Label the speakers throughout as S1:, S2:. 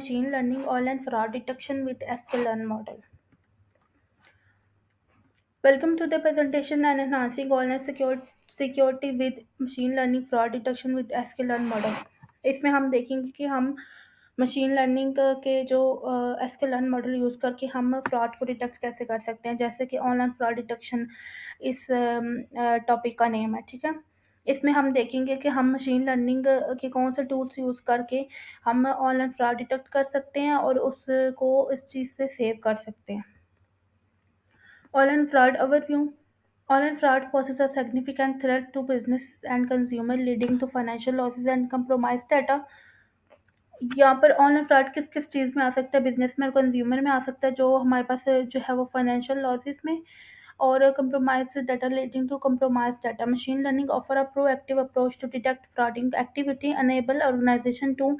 S1: Machine learning online fraud detection with sklearn model. Welcome to the presentation and enhancing online security with machine learning fraud detection with sklearn model. इसमें हम देखेंगे कि हम machine learning के जो sklearn model use करके हम fraud को डिटेक्ट कैसे कर सकते हैं, जैसे कि ऑनलाइन फ्रॉड डिटेक्शन इस टॉपिक का नेम है। ठीक है, इसमें हम देखेंगे कि हम मशीन लर्निंग के कौन से टूल्स यूज़ करके हम ऑनलाइन फ्रॉड डिटेक्ट कर सकते हैं और उसको इस चीज़ से सेव कर सकते हैं। Online fraud overview. Online fraud poses a significant threat to businesses and consumers, leading to financial losses and compromised data. यहाँ पर ऑनलाइन फ्रॉड किस किस चीज़ में आ सकता है, बिजनेस में और कंज्यूमर में आ सकता है, जो हमारे पास जो है वो फाइनेंशियल लॉसेस में और compromised data leading to compromised data. Machine learning offer a proactive approach to detect frauding activity, enable organization to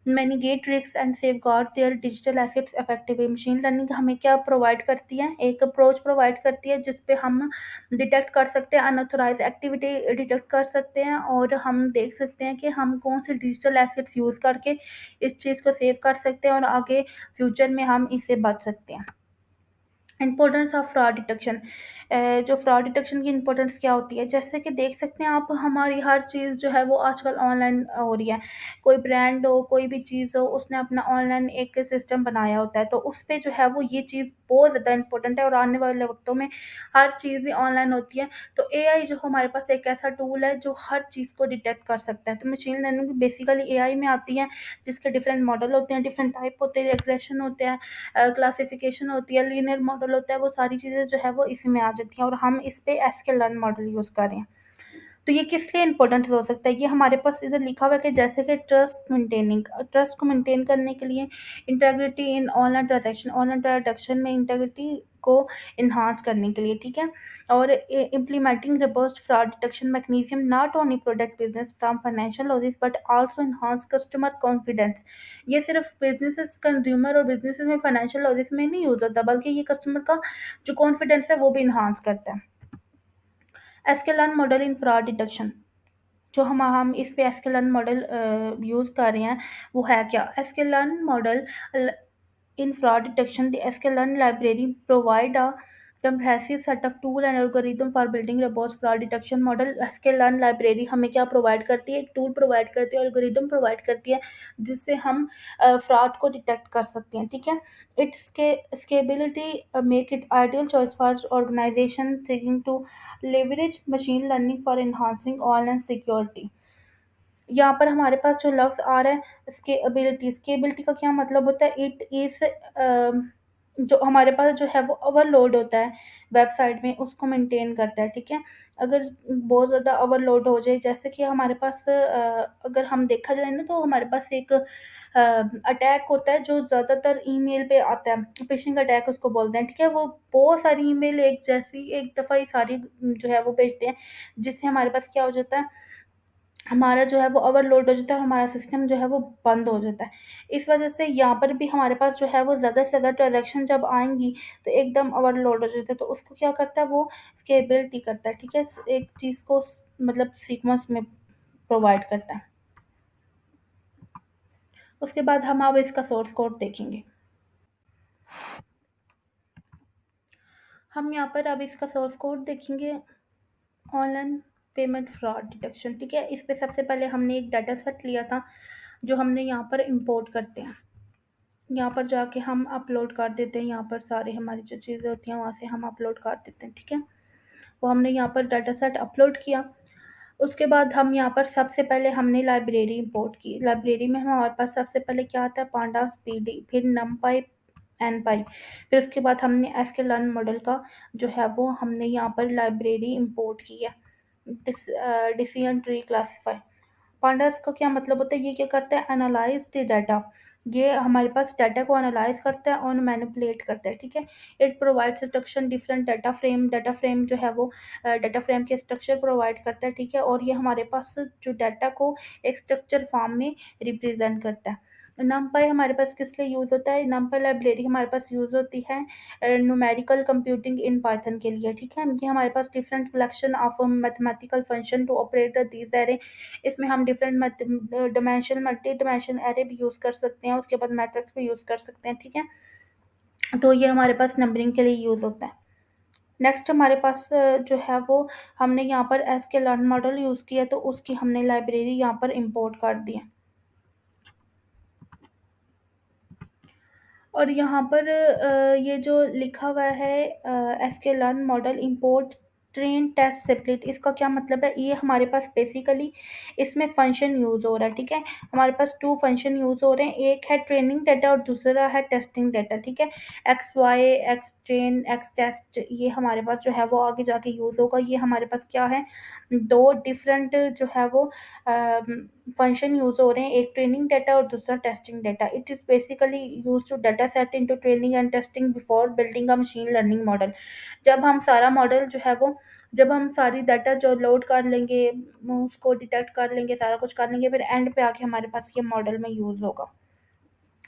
S1: mitigate risks and safeguard their digital assets effectively. Machine learning हमें क्या provide करती है, एक approach provide करती है जिसपे हम detect कर सकते हैं, अनऑथोराइज एक्टिविटी डिटेक्ट कर सकते हैं और हम देख सकते हैं कि हम कौन से डिजिटल एसेट्स यूज़ करके इस चीज़ को सेव कर सकते हैं और आगे फ्यूचर में हम इससे बच सकते हैं। Importance of fraud detection. जो फ्रॉड डिटेक्शन की इम्पोर्टेंस क्या होती है, जैसे कि देख सकते हैं आप, हमारी हर चीज़ जो है वो आजकल ऑनलाइन हो रही है। कोई ब्रांड हो, कोई भी चीज़ हो, उसने अपना ऑनलाइन एक सिस्टम बनाया होता है, तो उस पे जो है वो ये चीज़ बहुत ज़्यादा इम्पोर्टेंट है और आने वाले वक्तों में हर चीज़ ही ऑनलाइन होती है। तो एआई जो हमारे पास एक ऐसा टूल है जो हर चीज़ को डिटेक्ट कर सकता है। तो मशीन लर्निंग बेसिकली एआई में आती है, जिसके डिफरेंट मॉडल होते हैं, डिफरेंट टाइप होते हैं, रिग्रेशन होते हैं, क्लासिफिकेशन होती है, लीनियर मॉडल होता है, वो सारी चीज़ें जो है वो इसी में आ जाती हैं और हम इस पे sklearn मॉडल यूज़ कर रहे हैं। तो ये किस लिए इम्पोर्टेंट हो सकता है, ये हमारे पास इधर लिखा हुआ है कि जैसे कि ट्रस्ट को मेंटेन करने के लिए, इंटेग्रिटी इन ऑनलाइन ट्रांजैक्शन में इंटेग्रिटी को इन्हांस करने के लिए, ठीक है, और implementing robust fraud detection mechanism not only protect business from financial losses but also enhance customer confidence. ये सिर्फ बिजनेसेस, कंज्यूमर और बिजनेसेस में फाइनेंशियल लॉसेस में नहीं यूज़ होता, बल्कि ये कस्टमर का जो कॉन्फिडेंस है वो भी इन्हांस करता है। sklearn मॉडल इन फ्रॉड डिटेक्शन, जो हम इस पे sklearn मॉडल यूज़ कर रहे हैं वो है क्या। sklearn model in fraud detection, the sklearn library provide a comprehensive set of tool and algorithm for building robust fraud detection model। sklearn library हमें क्या प्रोवाइड करती है, एक टूल प्रोवाइड करती है, algorithm प्रोवाइड करती है, जिससे हम फ्रॉड को डिटेक्ट कर सकते हैं। ठीक है, it's scalability make it ideal choice for organization seeking to leverage machine learning for enhancing online security. यहाँ पर हमारे पास जो लफ्ज़ आ रहा है स्केबिलिटी का क्या मतलब होता है, इट इज़ जो हमारे पास जो है वो ओवरलोड होता है वेबसाइट में, उसको मेंटेन करता है। ठीक है, अगर बहुत ज़्यादा ओवरलोड हो जाए, जैसे कि हमारे पास अगर हम देखा जाए ना, तो हमारे पास एक अटैक होता है जो ज़्यादातर ईमेल पे आता है, फिशिंग अटैक उसको बोलते हैं। ठीक है, वो बहुत सारी ईमेल एक जैसी एक दफ़ा ही सारी जो है वो भेजते हैं, जिससे हमारे पास क्या हो जाता है, हमारा जो है वो ओवरलोड हो जाता है और हमारा सिस्टम जो है वो बंद हो जाता है। इस वजह से यहाँ पर भी हमारे पास जो है वो ज़्यादा से ज़्यादा ट्रांज़ैक्शन जब आएँगी तो एकदम ओवरलोड हो जाता है, तो उसको क्या करता है, वो स्केलेबिलिटी करता है। ठीक है? एक चीज़ को मतलब सीक्वेंस में प्रोवाइड करता है। उसके बाद हम अब इसका सोर्स कोड देखेंगे। हम यहाँ पर अब इसका सोर्स कोड देखेंगे, ऑनलाइन पेमेंट फ्रॉड डिटेक्शन। ठीक है, इस पे सबसे पहले हमने एक डाटा सेट लिया था जो हमने यहाँ पर इंपोर्ट करते हैं। यहाँ पर जाके हम अपलोड कर देते हैं, यहाँ पर सारे हमारी जो चीज़ें होती हैं वहाँ से हम अपलोड कर देते हैं। ठीक है, वो हमने यहाँ पर डाटा सेट अपलोड किया। उसके बाद हम यहाँ पर सबसे पहले हमने लाइब्रेरी इंपोर्ट की। लाइब्रेरी में हमारे पास सबसे पहले क्या आता है, पांडास पीडी, फिर नमपाई, एनपाई, फिर उसके बाद हमने sklearn मॉडल का जो है वो हमने यहाँ पर लाइब्रेरी इंपोर्ट की है। Decision tree classify. पांडास का क्या मतलब होता है, ये क्या करता है, एनालाइज द डाटा, ये हमारे पास डाटा को एनालाइज करता है और मैनिपुलेट करता है। ठीक है, it provide structure different data frame जो है वो डाटा फ्रेम के स्ट्रक्चर प्रोवाइड करता है। ठीक है, और ये हमारे पास जो डाटा को एक स्ट्रक्चर फॉर्म में रिप्रेजेंट करता है। नमपाई हमारे पास किस लिए यूज़ होता है? नमपाई लाइब्रेरी हमारे पास यूज़ होती है न्यूमेरिकल कंप्यूटिंग इन पाइथन के लिए, ठीक है? ये हमारे पास different collection of mathematical function to operate the these array. इसमें हम different dimension multi dimension array भी यूज़ कर सकते हैं, उसके बाद मैट्रिक्स भी यूज़ कर सकते हैं, ठीक है? तो ये हमारे पास नंबरिंग के लिए यूज़ होता है। नेक्स्ट हमारे पास जो है वो हमने यहाँ पर sklearn मॉडल यूज़ किया, तो उसकी हमने लाइब्रेरी यहाँ पर इंपोर्ट कर दी है। और यहाँ पर ये जो लिखा हुआ है sklearn model import train test split, इसका क्या मतलब है? ये हमारे पास बेसिकली इसमें फंक्शन यूज़ हो रहा है, ठीक है? हमारे पास 2 फंक्शन यूज़ हो रहे हैं, एक है ट्रेनिंग डाटा और दूसरा है टेस्टिंग डाटा, ठीक है? X y, x train, x test, ये हमारे पास जो है वो आगे जाके यूज़ होगा। ये हमारे पास क्या है, 2 डिफरेंट जो है वो फंक्शन यूज़ हो रहे हैं, एक ट्रेनिंग डाटा और दूसरा testing data. It is basically used to data set into training and testing before building a machine learning model. जब हम सारा मॉडल जो है वो जब हम सारी डाटा जो लोड कर लेंगे, उसको डिटेक्ट कर लेंगे, सारा कुछ कर लेंगे, फिर एंड पे आके हमारे पास ये मॉडल में यूज़ होगा।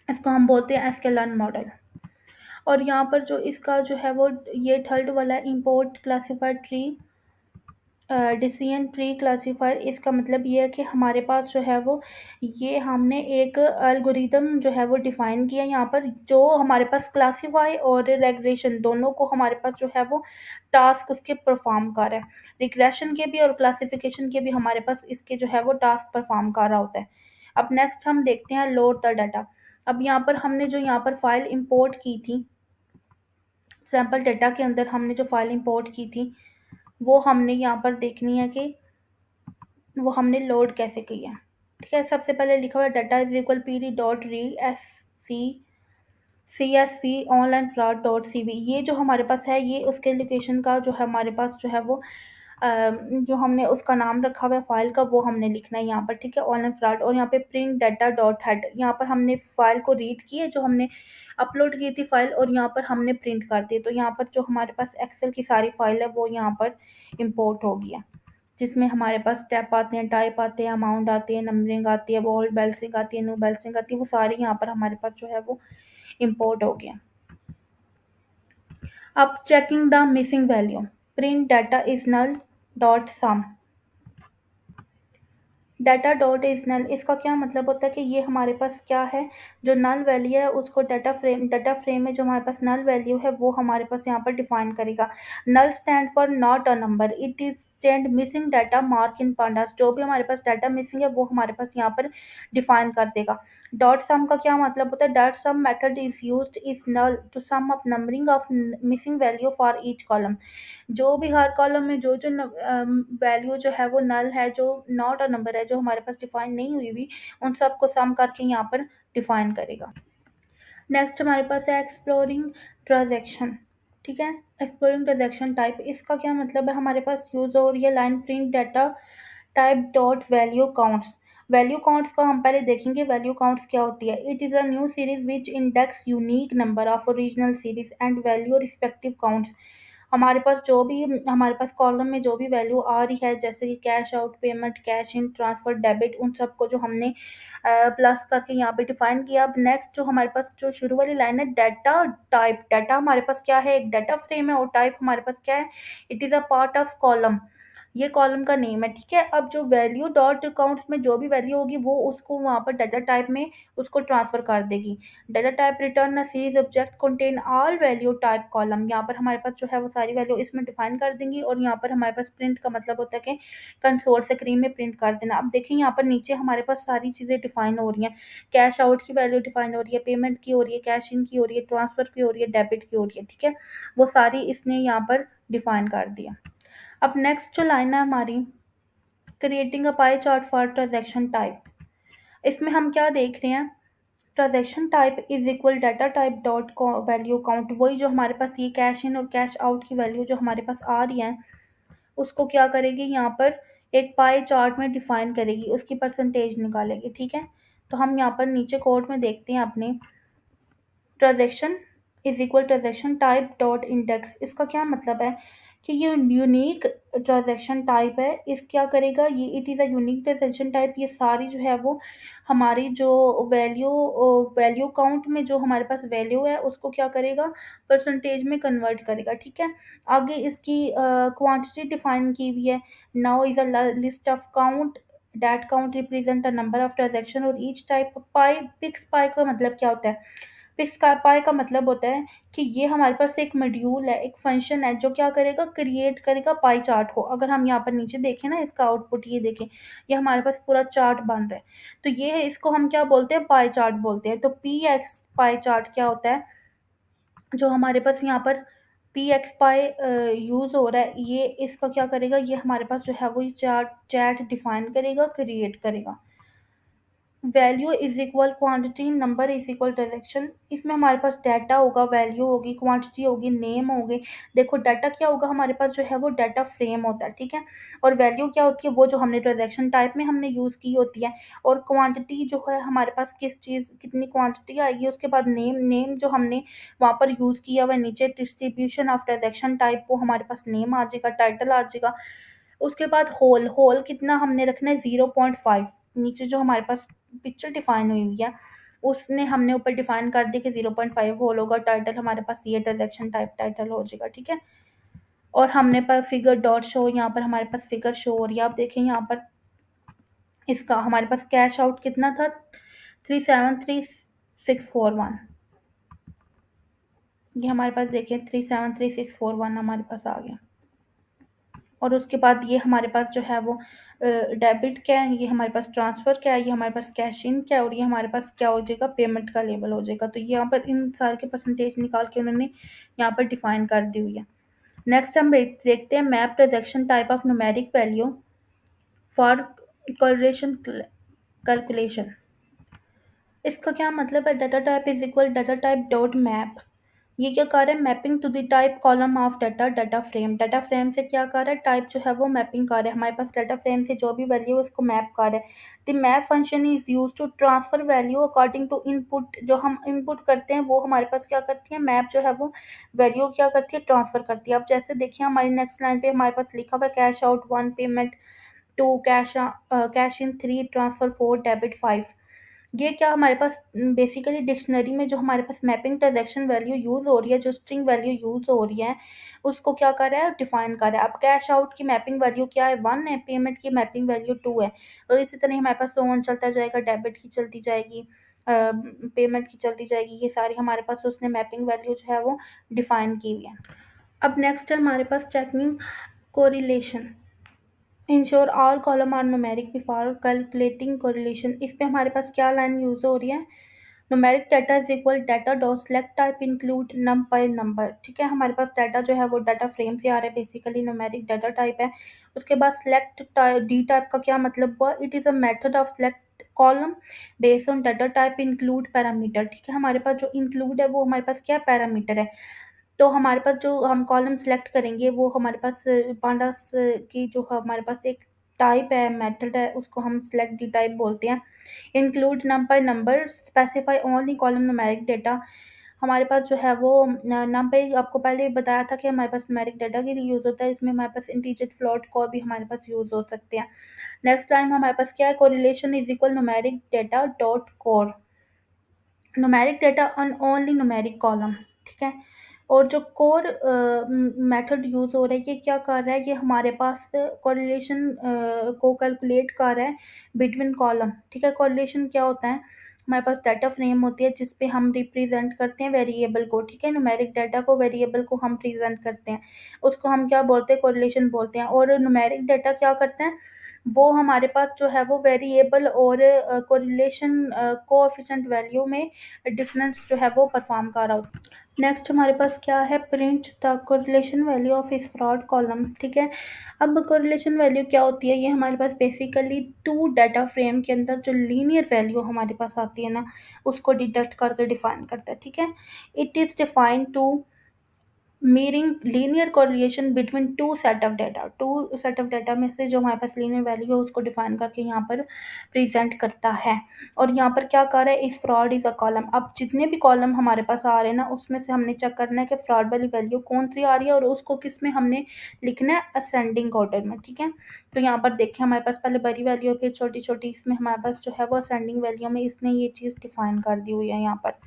S1: इसको हम बोलते हैं sklearn मॉडल। और यहाँ पर जो इसका जो है वो ये थर्ड वाला import classified tree decision tree classifier, इसका मतलब ये है कि हमारे पास जो है वो ये हमने एक एल्गोरिदम जो है वो डिफाइन किया यहाँ पर, जो हमारे पास क्लासिफाई और रेग्रेशन दोनों को हमारे पास जो है वो टास्क उसके परफॉर्म कर रहा है। रिग्रेशन के भी और क्लासिफिकेशन के भी हमारे पास इसके जो है वो टास्क परफॉर्म कर रहा होता है। अब नेक्स्ट हम देखते हैं लोड द डाटा। अब यहाँ पर हमने जो यहाँ पर फाइल इंपोर्ट की थी, सैम्पल डाटा के अंदर हमने जो फाइल इंपोर्ट की थी, वो हमने यहाँ पर देखनी है कि वो हमने लोड कैसे की है, ठीक है? सबसे पहले लिखा हुआ है data is equal P D dot re S C C S C online fraud dot C V, ये जो हमारे पास है ये उसके लोकेशन का जो है हमारे पास जो है वो जो हमने उसका नाम रखा हुआ है फाइल का, वो हमने लिखना है यहाँ पर, ठीक है? Online fraud. और यहाँ पे प्रिंट डाटा डॉट हेड, यहाँ पर हमने फाइल को रीड की है जो हमने अपलोड की थी फाइल, और यहाँ पर हमने प्रिंट कर दी। तो यहाँ पर जो हमारे पास एक्सेल की सारी फाइल है वो यहाँ पर इम्पोर्ट हो गया, जिसमें हमारे पास स्टेप आते हैं, टाइप आते हैं, अमाउंट आती है, नंबरिंग आती है, ओल्ड बैलेंसिंग आती है, न्यू बैलेंसिंग आती है, वो सारी यहाँ पर हमारे पास जो है वो इम्पोर्ट हो गया। अब checking the missing value, print data is null dot sum, data dot is null, इसका क्या मतलब होता है कि ये हमारे पास क्या है, जो नल वैल्यू है उसको डाटा फ्रेम में जो हमारे पास नल वैल्यू है वो हमारे पास यहाँ पर डिफाइन करेगा। Null stand for not a number, it is stand missing data mark in pandas, जो भी हमारे पास डाटा मिसिंग है वो हमारे पास यहाँ पर डिफाइन कर देगा। डॉट सम का क्या मतलब होता है, dot sum method is used is null to sum up numbering of missing value for each column, जो भी हर कॉलम में जो जो वैल्यू जो है वो नल है, जो नॉट अ नंबर है, जो हमारे पास डिफाइन नहीं हुई हुई, उन सबको सम करके यहाँ पर डिफाइन करेगा। नेक्स्ट हमारे पास है एक्सप्लोरिंग ट्रांजैक्शन, ठीक है? एक्सप्लोरिंग ट्रांजैक्शन टाइप, इसका क्या मतलब है, हमारे पास यूज हो रही है line print data type dot value counts. Value counts का हम पहले देखेंगे, वैल्यू काउंट्स क्या होती है। It is a new series which index unique number of original series and value respective counts. हमारे पास जो भी हमारे पास कॉलम में जो भी वैल्यू आ रही है, जैसे कि cash out, payment, cash in, transfer, debit, उन सबको जो हमने प्लस करके यहाँ पे डिफाइन किया। अब नेक्स्ट जो हमारे पास जो शुरू वाली लाइन है, डाटा टाइप, डाटा हमारे पास क्या है, एक डाटा फ्रेम है, और टाइप हमारे पास क्या है, it is a part of column, ये कॉलम का नेम है, ठीक है? अब जो वैल्यू डॉट अकाउंट्स में जो भी वैल्यू होगी वो उसको वहाँ पर डाटा टाइप में उसको ट्रांसफर कर देगी। Data type return a series object contain all value type column, यहाँ पर हमारे पास जो है वो सारी वैल्यू इसमें डिफाइन कर देंगी। और यहाँ पर हमारे पास प्रिंट का मतलब होता है कि कंसोल स्क्रीन में प्रिंट कर देना। अब देखिए यहाँ पर नीचे हमारे पास सारी चीज़ें डिफाइन हो रही हैं, कैश आउट की वैल्यू डिफाइन हो रही है, पेमेंट की हो रही है, कैश इन की हो रही है, ट्रांसफर की हो रही है, डेबिट की हो रही है, ठीक है? वो सारी इसने यहाँ पर डिफाइन कर दिया। अब नेक्स्ट जो लाइन है हमारी, creating a pie chart for transaction type, इसमें हम क्या देख रहे हैं, transaction type is equal data type dot value count, वही जो हमारे पास ये कैश इन और कैश आउट की वैल्यू जो हमारे पास आ रही है उसको क्या करेगी, यहाँ पर एक पाई चार्ट में डिफाइन करेगी, उसकी परसेंटेज निकालेगी, ठीक है? तो हम यहाँ पर नीचे कोड में देखते हैं अपने, transaction is equal transaction type dot index, इसका क्या मतलब है कि ये यूनिक ट्रांजैक्शन टाइप है। इस क्या करेगा ये, it is a unique transaction type, ये सारी जो है वो हमारी जो वैल्यू वैल्यू काउंट में जो हमारे पास वैल्यू है उसको क्या करेगा, परसेंटेज में कन्वर्ट करेगा, ठीक है। आगे इसकी क्वांटिटी डिफाइन की हुई है। Now is a list of count, that count represent a number of transaction और ईच टाइप पाई। फिक्स पाई का मतलब क्या होता है, फिक्स पाई का मतलब होता है कि ये हमारे पास एक मॉड्यूल है, एक फंक्शन है जो क्या करेगा, क्रिएट करेगा पाई चार्ट को। अगर हम यहाँ पर नीचे देखें ना, इसका आउटपुट ये देखें, ये हमारे पास पूरा चार्ट बन रहा है। तो ये है, इसको हम क्या बोलते हैं, पाई चार्ट बोलते हैं। तो पी एक्स पाई चार्ट क्या होता है, जो हमारे पास यहाँ पर पी एक्स पाई यूज़ हो रहा है, ये इसका क्या करेगा, ये हमारे पास जो है वो ये चार्ट चैट डिफाइन करेगा, क्रिएट करेगा। Value is equal quantity, number is equal transaction. इसमें हमारे पास डाटा होगा, वैल्यू होगी, क्वांटिटी होगी, नेम होगी। देखो डाटा क्या होगा, हमारे पास जो है वो डाटा फ्रेम होता है, ठीक है। और वैल्यू क्या होती है, वो जो हमने ट्रांजेक्शन टाइप में हमने यूज़ की होती है। और क्वांटिटी जो है हमारे पास किस चीज़ कितनी क्वांटिटी आएगी, उसके बाद नेम, नेम जो हमने वहाँ पर यूज़ किया हुआ है नीचे, डिस्ट्रीब्यूशन ऑफ ट्रांजेक्शन टाइप, वो हमारे पास नेम आ जाएगा, टाइटल आ जाएगा। उसके बाद होल, होल कितना हमने रखना है, 0.5। नीचे जो हमारे पास पिक्चर डिफाइन हुई हुई है, उसने हमने ऊपर डिफाइन कर दिया कि 0.5 होल होगा। टाइटल हमारे पास ये ट्रांजेक्शन टाइप टाइटल हो जाएगा, ठीक है। और हमने पर फिगर डॉट शो, यहाँ पर हमारे पास फिगर शो हो रही है। आप देखें यहाँ पर इसका हमारे पास कैश आउट कितना था, 373641। ये हमारे पास देखें 373641 हमारे पास आ गया। और उसके बाद ये हमारे पास जो है वो डेबिट क्या है, ये हमारे पास ट्रांसफ़र क्या है, ये हमारे पास कैश इन क्या है, और ये हमारे पास क्या हो जाएगा, पेमेंट का लेवल हो जाएगा। तो यहाँ पर इन सारे के परसेंटेज निकाल के उन्होंने यहाँ पर डिफाइन कर दी हुई है। नेक्स्ट हम देखते हैं map transaction type of numeric value for correlation calculation. इसका क्या मतलब है, data type is equal data type dot map. ये क्या कर रहा है, mapping to the type column of data, data frame. Data frame से क्या कर रहा है, टाइप जो है वो मैपिंग कर रहा है। हमारे पास डाटा फ्रेम से जो भी वैल्यू है उसको मैप कर रहा है। The map function is use to transfer value according to input. जो हम इनपुट करते हैं वो हमारे पास क्या करती है, मैप जो है वो वैल्यू क्या करती है, ट्रांसफर करती है। अब जैसे देखिए हमारी नेक्स्ट लाइन पे हमारे पास लिखा हुआ है cash out 1, payment 2, cash in 3, transfer 4, debit 5। ये क्या हमारे पास बेसिकली डिक्शनरी में जो हमारे पास मैपिंग ट्रांजैक्शन वैल्यू यूज़ हो रही है, जो स्ट्रिंग वैल्यू यूज़ हो रही है, उसको क्या कर रहा है, डिफाइन कर रहा है। अब कैश आउट की मैपिंग वैल्यू क्या है, 1 है, पेमेंट की मैपिंग वैल्यू 2 है। और इसी तरह हमारे पास ऑन चलता जाएगा, डेबिट की चलती जाएगी, पेमेंट की चलती जाएगी। ये सारी हमारे पास उसने मैपिंग वैल्यू जो है वो डिफाइन की हुई है। अब नेक्स्ट है हमारे पास checking correlation. Ensure all column are numeric before calculating correlation. इस पे हमारे पास क्या लाइन यूज़ हो रही है, numeric data is equal data dot select type include num by number. ठीक है, हमारे पास डाटा जो है वो डाटा फ्रेम से आ रहा है, बेसिकली न्यूमेरिक डाटा टाइप है। उसके बाद सेलेक्ट डी टाइप का क्या मतलब हुआ, it is a method of select column based on data type include parameter. ठीक है, हमारे पास जो इंक्लूड है वो हमारे पास क्या पैरामीटर है। तो हमारे पास जो हम कॉलम सेलेक्ट करेंगे वो हमारे पास पांडास की जो हमारे पास एक टाइप है, मेथड है, उसको हम सेलेक्ट डी टाइप बोलते हैं। Include num by number specify only column numeric data. हमारे पास जो है वो नम बाय, आपको पहले बताया था कि हमारे पास न्यूमेरिक डाटा के लिए यूज़ होता है। इसमें हमारे पास इंटीजर फ्लोट को भी हमारे पास यूज़ हो सकते हैं। नेक्स्ट लाइन हमारे पास क्या है, correlation is equal numeric data dot core. Numeric data on only numeric column. ठीक है, और जो कोर मेथड यूज़ हो रहा है, ये क्या कर रहा है, ये हमारे पास कोरिलेशन को कैलकुलेट कर रहा है बिटवीन कॉलम। ठीक है, कोरिलेशन क्या होता है, हमारे पास डाटा फ्रेम होती है जिस पे हम रिप्रेजेंट करते हैं वेरिएबल को। ठीक है, न्यूमेरिक डाटा को, वेरिएबल को हम प्रेजेंट करते हैं, उसको हम क्या बोलते हैं, कोरिलेशन बोलते हैं। और न्यूमेरिक डाटा क्या करते हैं, वो हमारे पास जो है वो वेरिएबल और कोरिलेशन कोएफिशिएंट वैल्यू में डिफरेंस जो है वो परफॉर्म कर रहा होता है। नेक्स्ट हमारे पास क्या है, print the correlation value of इस फ्रॉड कॉलम। ठीक है, अब कोरिलेशन वैल्यू क्या होती है, ये हमारे पास बेसिकली टू डाटा फ्रेम के अंदर जो लीनियर वैल्यू हमारे पास आती है ना, उसको डिडक्ट करके डिफाइन करता है। ठीक है, it is defined to measuring linear correlation between two set of data में से जो हमारे पास लीनियर वैल्यू है उसको डिफाइन करके यहाँ पर प्रेजेंट करता है। और यहाँ पर क्या कर रहा है, इस फ्रॉड इज अ कॉलम। अब जितने भी कॉलम हमारे पास आ रहे हैं ना, उसमें से हमने चेक करना है कि फ्रॉड वाली वैल्यू कौन सी आ रही है और उसको किस में हमने लिखना है, असेंडिंग ऑर्डर में। ठीक है, तो यहाँ पर देखिए हमारे पास पहले बड़ी वैल्यू फिर छोटी छोटी, इसमें हमारे पास जो है वो असेंडिंग वैल्यू में इसने ये चीज़ डिफाइन कर दी हुई है यहाँ पर।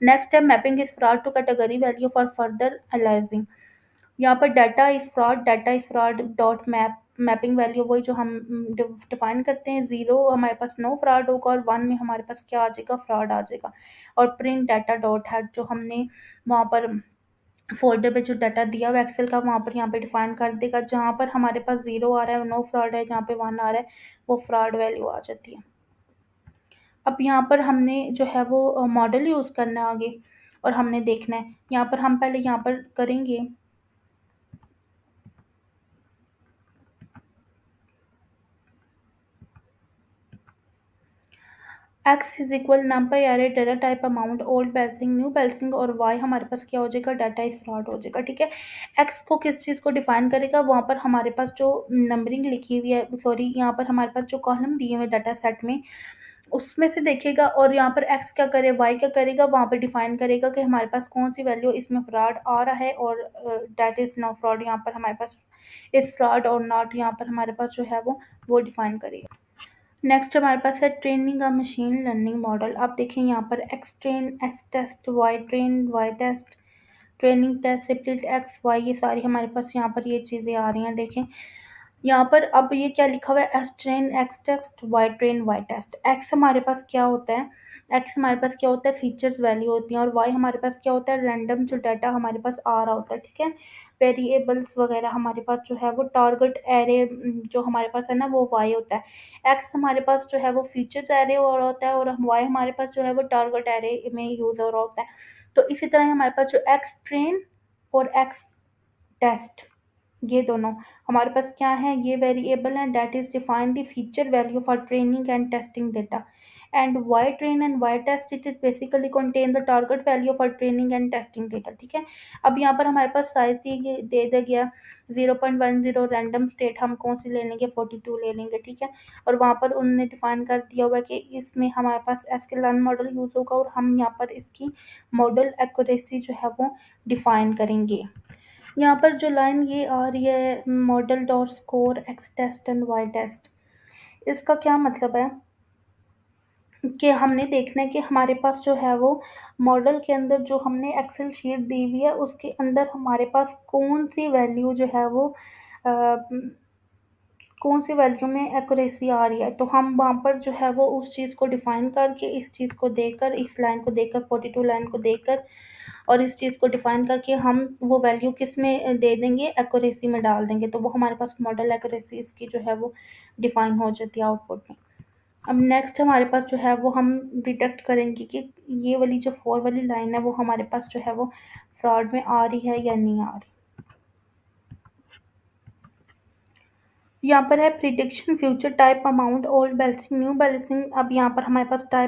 S1: नेक्स्ट है mapping is fraud to category value for further analysing. यहाँ पर data is fraud dot mapping value वही जो हम डिफाइन करते हैं। ज़ीरो हमारे पास नो फ्रॉड होगा और वन में हमारे पास क्या आ जाएगा, फ्रॉड आ जाएगा। और प्रिंट डाटा डॉट है जो हमने वहाँ पर फोल्डर पे जो डाटा दिया हुआ एक्सेल का, वहाँ पर यहाँ पे डिफाइन कर देगा। जहाँ पर हमारे पास ज़ीरो आ रहा है, नो फ्रॉड है, जहाँ पे वन आ रहा है वो फ्रॉड वैल्यू आ जाती है। अब यहाँ पर हमने जो है वो मॉडल यूज़ करना है आगे, और हमने देखना है यहाँ पर हम पहले यहाँ पर करेंगे x is equal number array data type amount old balancing new balancing, और वाई हमारे पास क्या हो जाएगा, डाटा इज फ्रॉड हो जाएगा। ठीक है, एक्स को किस चीज़ को डिफाइन करेगा, वहाँ पर हमारे पास जो नंबरिंग लिखी हुई है, सॉरी यहाँ पर हमारे पास जो कॉलम दिए हुए डाटा सेट में उसमें से देखेगा, और यहाँ पर एक्स क्या करे, वाई क्या करेगा, वहाँ पर डिफाइन करेगा कि हमारे पास कौन सी वैल्यू इसमें फ्रॉड आ रहा है और डेट इज नो फ्रॉड, यहाँ पर हमारे पास इज फ्रॉड और नॉट, यहाँ पर हमारे पास जो है वो डिफाइन करेगा। नेक्स्ट हमारे पास है ट्रेनिंग का मशीन लर्निंग मॉडल। आप देखें यहाँ पर x train, x test, y train, y test, training test, split x y, ये सारी हमारे पास यहाँ पर ये चीज़ें आ रही हैं। देखें यहाँ पर अब ये क्या लिखा हुआ है, s train, x test, y train, y test. X हमारे पास क्या होता है, एक्स हमारे पास क्या होता है, फीचर्स वैल्यू होती हैं, और वाई हमारे पास क्या होता है, रैंडम जो डाटा हमारे पास आ रहा होता है। ठीक है, वेरिएबल्स वगैरह हमारे पास जो है वो टारगेट एरे जो हमारे पास है ना वो वाई होता है। एक्स हमारे पास जो है वो फीचर्स एरे और होता है, और वाई हमारे पास जो है वो टारगेट एरे में यूज हो रहा होता है। तो इसी तरह हमारे पास जो एक्स ट्रेन और एक्स टेस्ट, ये दोनों हमारे पास क्या है, ये वेरिएबल हैं that is define the feature value for training and testing data. And y train and y test it is basically contain the target value for training and testing data. ठीक है, अब यहाँ पर हमारे पास साइज दे दिया गया 0.10, random state हम कौन सी ले लेंगे, 42 ले लेंगे। ठीक है, और वहाँ पर उन्होंने डिफाइन कर दिया हुआ है कि इसमें हमारे पास एसक्यूएल मॉडल यूज़ होगा, और हम यहाँ पर इसकी मॉडल एक्यूरेसी जो है वो डिफाइन करेंगे। यहाँ पर जो लाइन ये आ रही है, model dot score x test and y test, इसका क्या मतलब है कि हमने देखना है कि हमारे पास जो है वो मॉडल के अंदर जो हमने एक्सेल शीट दी हुई है उसके अंदर हमारे पास कौन सी वैल्यू जो है वो कौन सी वैल्यू में एक्यूरेसी आ रही है। तो हम वहाँ पर जो है वो उस चीज़ को डिफाइन करके, इस चीज़ को देकर, इस लाइन को देकर, 42 लाइन को देकर, और इस चीज़ को डिफाइन करके हम वो वैल्यू किस में दे देंगे, एक्यूरेसी में डाल देंगे। तो वो हमारे पास मॉडल एक्यूरेसी इसकी जो है वो डिफाइन हो जाती है आउटपुट में। अब नेक्स्ट हमारे पास जो है वो हम डिटेक्ट करेंगे कि ये वाली जो 4 वाली लाइन है वो हमारे पास जो है वो फ्रॉड में आ रही है या नहीं आ रही। यहाँ पर है prediction future type amount old balancing new balancing. अब यहाँ पर हमारे पास टाइप